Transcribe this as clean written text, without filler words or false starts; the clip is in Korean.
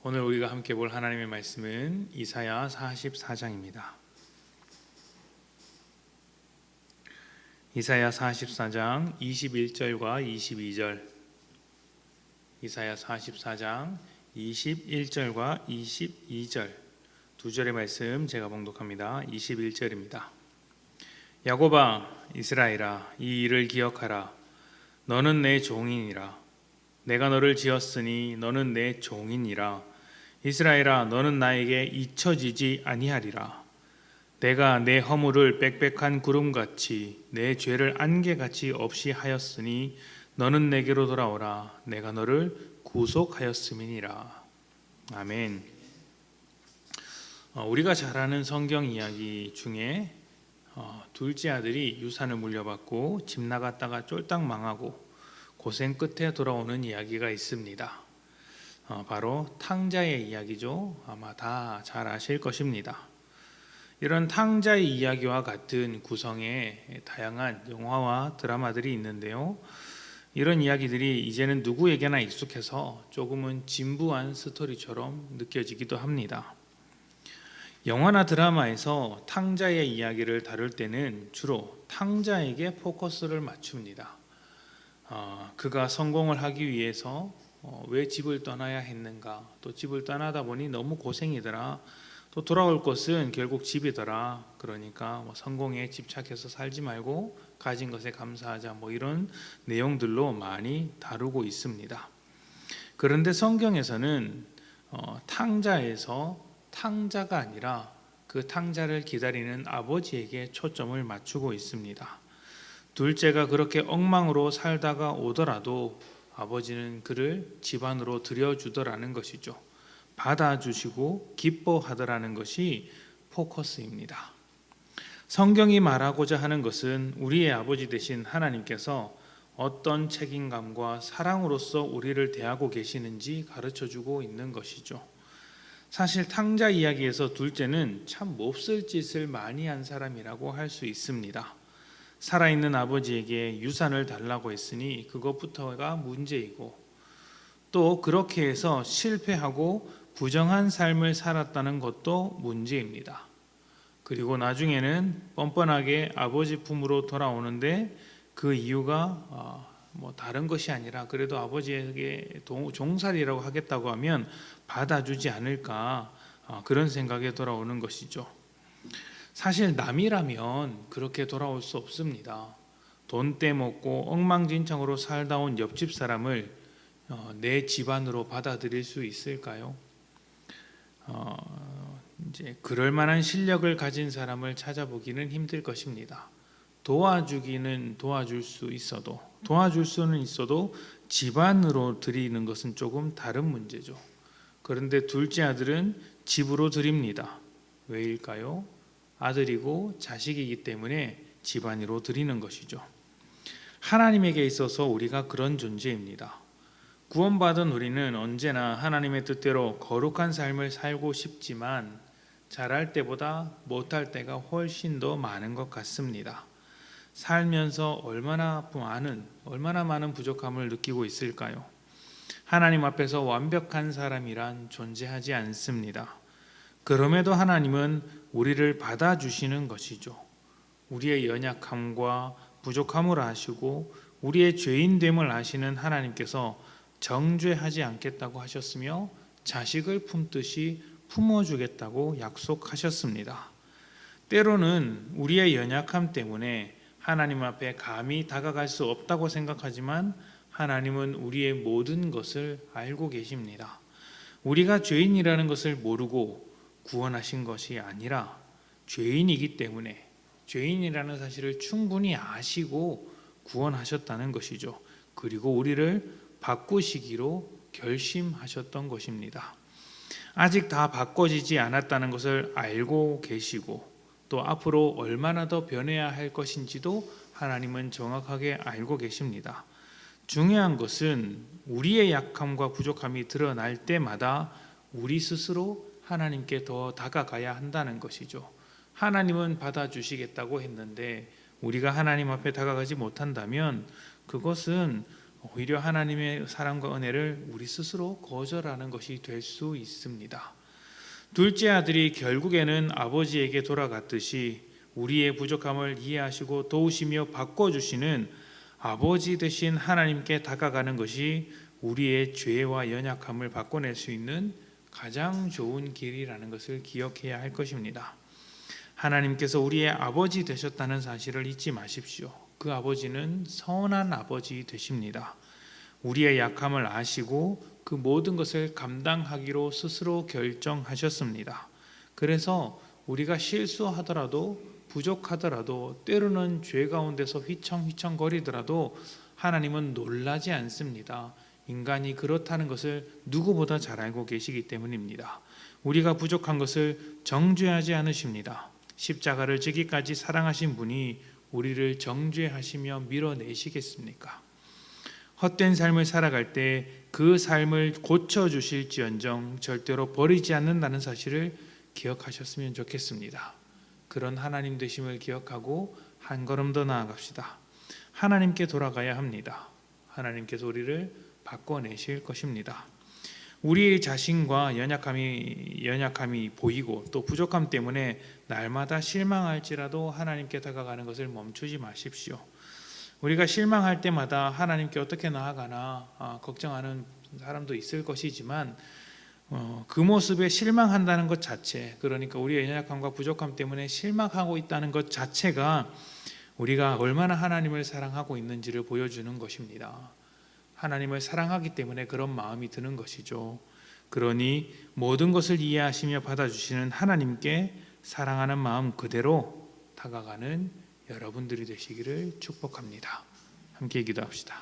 오늘 우리가 함께 볼 하나님의 말씀은 이사야 44장입니다. 이사야 44장 21절과 22절, 이사야 44장 21절과 22절 두 절의 말씀 제가 봉독합니다. 21절입니다. 야곱아, 이스라엘아, 이 일을 기억하라. 너는 내 종이니라. 내가 너를 지었으니 너는 내 종이니라. 이스라엘아, 너는 나에게 잊혀지지 아니하리라. 내가 내 허물을 빽빽한 구름같이 내 죄를 안개같이 없이 하였으니 너는 내게로 돌아오라. 내가 너를 구속하였음이니라. 아멘. 우리가 잘 아는 성경 이야기 중에 둘째 아들이 유산을 물려받고 집 나갔다가 쫄딱 망하고 고생 끝에 돌아오는 이야기가 있습니다. 바로 탕자의 이야기죠. 아마 다 잘 아실 것입니다. 이런 탕자의 이야기와 같은 구성의 다양한 영화와 드라마들이 있는데요. 이런 이야기들이 이제는 누구에게나 익숙해서 조금은 진부한 스토리처럼 느껴지기도 합니다. 영화나 드라마에서 탕자의 이야기를 다룰 때는 주로 탕자에게 포커스를 맞춥니다. 그가 성공을 하기 위해서 왜 집을 떠나야 했는가, 또 집을 떠나다 보니 너무 고생이더라, 또 돌아올 것은 결국 집이더라, 그러니까 성공에 집착해서 살지 말고 가진 것에 감사하자, 이런 내용들로 많이 다루고 있습니다. 그런데 성경에서는 탕자에서 탕자가 아니라 그 탕자를 기다리는 아버지에게 초점을 맞추고 있습니다. 둘째가 그렇게 엉망으로 살다가 오더라도 아버지는 그를 집안으로 들여주더라는 것이죠. 받아주시고 기뻐하더라는 것이 포커스입니다. 성경이 말하고자 하는 것은 우리의 아버지 되신 하나님께서 어떤 책임감과 사랑으로서 우리를 대하고 계시는지 가르쳐주고 있는 것이죠. 사실 탕자 이야기에서 둘째는 참 몹쓸 짓을 많이 한 사람이라고 할 수 있습니다. 살아있는 아버지에게 유산을 달라고 했으니 그것부터가 문제이고, 또 그렇게 해서 실패하고 부정한 삶을 살았다는 것도 문제입니다. 그리고 나중에는 뻔뻔하게 아버지 품으로 돌아오는데 그 이유가 다른 것이 아니라 그래도 아버지에게 종살이라고 하겠다고 하면 받아주지 않을까, 그런 생각에 돌아오는 것이죠. 사실 남이라면 그렇게 돌아올 수 없습니다. 돈 떼먹고 엉망진창으로 살다 온 옆집 사람을 내 집안으로 받아들일 수 있을까요? 이제 그럴 만한 실력을 가진 사람을 찾아보기는 힘들 것입니다. 도와줄 수는 있어도 집안으로 드리는 것은 조금 다른 문제죠. 그런데 둘째 아들은 집으로 드립니다. 왜일까요? 아들이고 자식이기 때문에 집안으로 드리는 것이죠. 하나님에게 있어서 우리가 그런 존재입니다. 구원받은 우리는 언제나 하나님의 뜻대로 거룩한 삶을 살고 싶지만 잘할 때보다 못할 때가 훨씬 더 많은 것 같습니다. 살면서 얼마나 많은 부족함을 느끼고 있을까요? 하나님 앞에서 완벽한 사람이란 존재하지 않습니다. 그럼에도 하나님은 우리를 받아주시는 것이죠. 우리의 연약함과 부족함을 아시고 우리의 죄인됨을 아시는 하나님께서 정죄하지 않겠다고 하셨으며 자식을 품듯이 품어주겠다고 약속하셨습니다. 때로는 우리의 연약함 때문에 하나님 앞에 감히 다가갈 수 없다고 생각하지만 하나님은 우리의 모든 것을 알고 계십니다. 우리가 죄인이라는 것을 모르고 구원하신 것이 아니라 죄인이기 때문에 죄인이라는 사실을 충분히 아시고 구원하셨다는 것이죠. 그리고 우리를 바꾸시기로 결심하셨던 것입니다. 아직 다 바꿔지지 않았다는 것을 알고 계시고 또 앞으로 얼마나 더 변해야 할 것인지도 하나님은 정확하게 알고 계십니다. 중요한 것은 우리의 약함과 부족함이 드러날 때마다 우리 스스로 하나님께 더 다가가야 한다는 것이죠. 하나님은 받아주시겠다고 했는데 우리가 하나님 앞에 다가가지 못한다면 그것은 오히려 하나님의 사랑과 은혜를 우리 스스로 거절하는 것이 될 수 있습니다. 둘째 아들이 결국에는 아버지에게 돌아갔듯이 우리의 부족함을 이해하시고 도우시며 바꿔주시는 아버지 되신 하나님께 다가가는 것이 우리의 죄와 연약함을 바꿔낼 수 있는 가장 좋은 길이라는 것을 기억해야 할 것입니다. 하나님께서 우리의 아버지 되셨다는 사실을 잊지 마십시오. 그 아버지는 선한 아버지 되십니다. 우리의 약함을 아시고 그 모든 것을 감당하기로 스스로 결정하셨습니다. 그래서 우리가 실수하더라도 부족하더라도 때로는 죄 가운데서 휘청휘청 거리더라도 하나님은 놀라지 않습니다. 인간이 그렇다는 것을 누구보다 잘 알고 계시기 때문입니다. 우리가 부족한 것을 정죄하지 않으십니다. 십자가를 지기까지 사랑하신 분이 우리를 정죄하시며 밀어내시겠습니까? 헛된 삶을 살아갈 때 그 삶을 고쳐주실지언정 절대로 버리지 않는다는 사실을 기억하셨으면 좋겠습니다. 그런 하나님 되심을 기억하고 한 걸음 더 나아갑시다. 하나님께 돌아가야 합니다. 하나님께서 우리를 바꿔내실 것입니다. 우리의 자신과 연약함이 보이고 또 부족함 때문에 날마다 실망할지라도 하나님께 다가가는 것을 멈추지 마십시오. 우리가 실망할 때마다 하나님께 어떻게 나아가나 걱정하는 사람도 있을 것이지만 그 모습에 실망한다는 것 자체, 그러니까 우리의 연약함과 부족함 때문에 실망하고 있다는 것 자체가 우리가 얼마나 하나님을 사랑하고 있는지를 보여주는 것입니다. 하나님을 사랑하기 때문에 그런 마음이 드는 것이죠. 그러니 모든 것을 이해하시며 받아주시는 하나님께 사랑하는 마음 그대로 다가가는 여러분들이 되시기를 축복합니다. 함께 기도합시다.